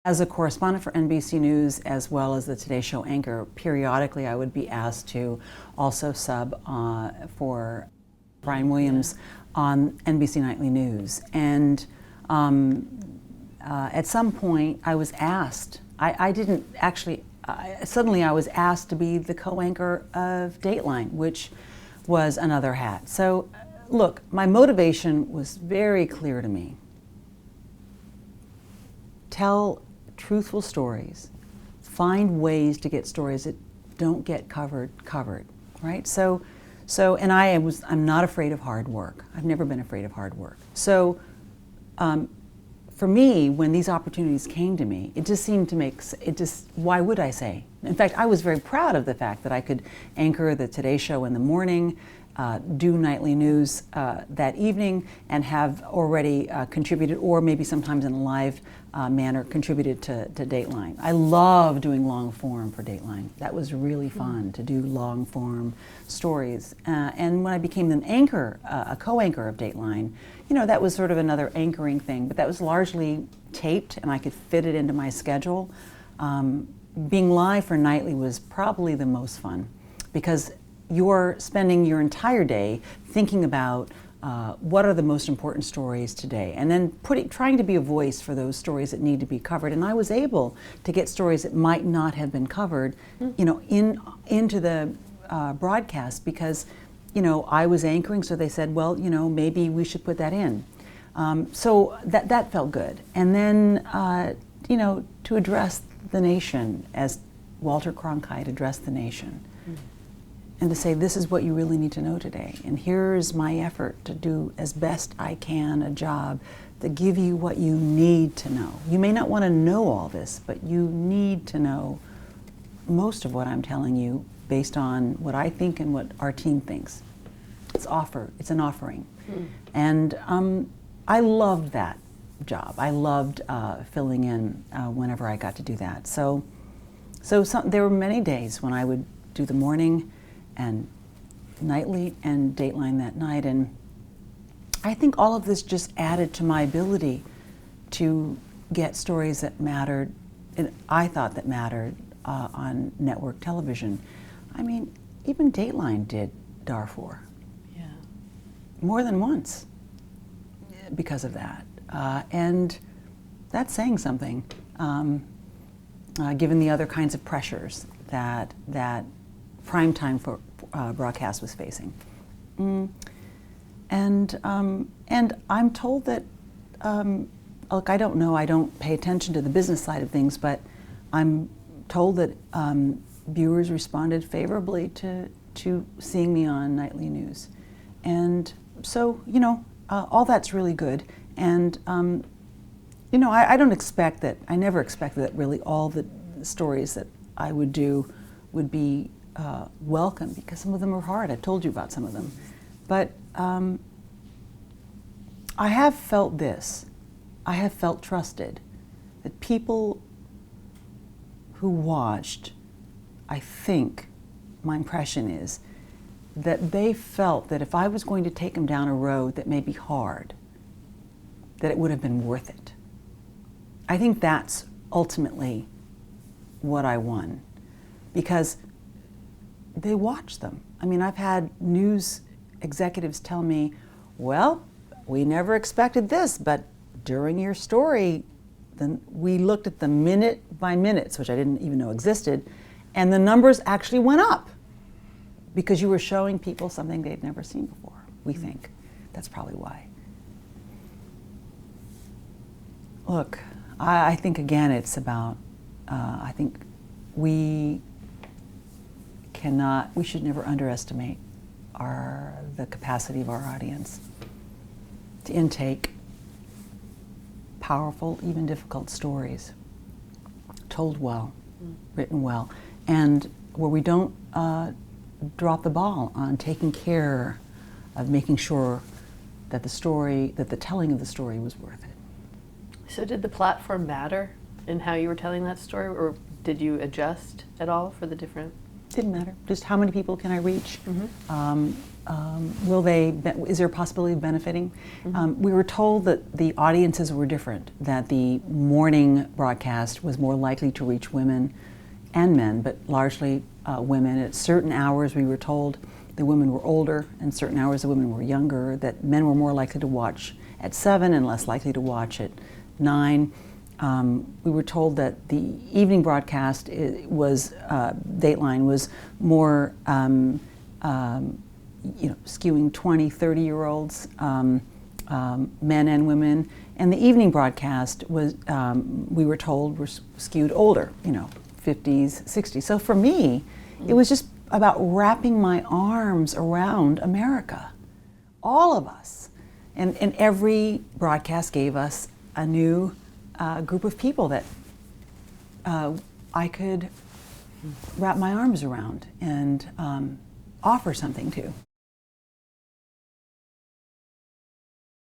As a correspondent for NBC News, as well as the Today Show anchor, periodically I would be asked to also sub for Brian Williams on NBC Nightly News. And at some point I was asked, I didn't actually, suddenly I was asked to be the co-anchor of Dateline, which was another hat. So look, my motivation was very clear to me. Tell truthful stories, find ways to get stories that don't get covered, right? So, and I'm not afraid of hard work. I've never been afraid of hard work. So, for me, when these opportunities came to me, it just seemed to make, why would I say? In fact, I was very proud of the fact that I could anchor the Today Show in the morning, do nightly news that evening, and have already contributed, or maybe sometimes in a live manner, contributed to Dateline. I love doing long form for Dateline. That was really fun to do long form stories. And when I became an anchor, a co-anchor of Dateline, you know, that was sort of another anchoring thing, but that was largely taped and I could fit it into my schedule. Being live for nightly was probably the most fun because you're spending your entire day thinking about what are the most important stories today, and then trying to be a voice for those stories that need to be covered. And I was able to get stories that might not have been covered, you know, into the broadcast because, you know, I was anchoring, so they said, well, you know, maybe we should put that in. So that felt good. And then, you know, to address the nation as Walter Cronkite addressed the nation. And to say, this is what you really need to know today. And here's my effort to do as best I can a job to give you what you need to know. You may not want to know all this, but you need to know most of what I'm telling you based on what I think and what our team thinks. It's an offering. And I loved that job. I loved filling in whenever I got to do that. So there were many days when I would do the morning and nightly and Dateline that night, and I think all of this just added to my ability to get stories that mattered, and I thought that mattered on network television. I mean, even Dateline did Darfur. Yeah. More than once because of that. And that's saying something, given the other kinds of pressures that primetime for broadcast was facing. And I'm told that, look, I don't know, I don't pay attention to the business side of things, but I'm told that viewers responded favorably to seeing me on nightly news. And so, you know, all that's really good. And, you know, I never expected that really all the stories that I would do would be welcome, because some of them are hard. I've told you about some of them. But I have felt this. I have felt trusted. That people who watched, I think, my impression is, that they felt that if I was going to take them down a road that may be hard, that it would have been worth it. I think that's ultimately what I won, because they watch them. I mean, I've had news executives tell me, well, we never expected this, but during your story, then we looked at the minute by minutes, which I didn't even know existed, and the numbers actually went up because you were showing people something they'd never seen before, we think. That's probably why. Look, I think again it's about, I think we should never underestimate the capacity of our audience to intake powerful, even difficult stories, told well, written well, and where we don't drop the ball on taking care of making sure that the telling of the story was worth it. So did the platform matter in how you were telling that story, or did you adjust at all for the different Didn't matter. Just how many people can I reach? Mm-hmm. Is there a possibility of benefiting? We were told that the audiences were different, that the morning broadcast was more likely to reach women and men, but largely women. At certain hours we were told the women were older, and certain hours the women were younger, that men were more likely to watch at 7 and less likely to watch at 9. We were told that the evening broadcast Dateline was more skewing 20, 30-year-olds, men and women. And the evening broadcast was, we were told, were skewed older, 50s, 60s. So for me, it was just about wrapping my arms around America, all of us. And every broadcast gave us a new group of people that I could wrap my arms around and offer something to.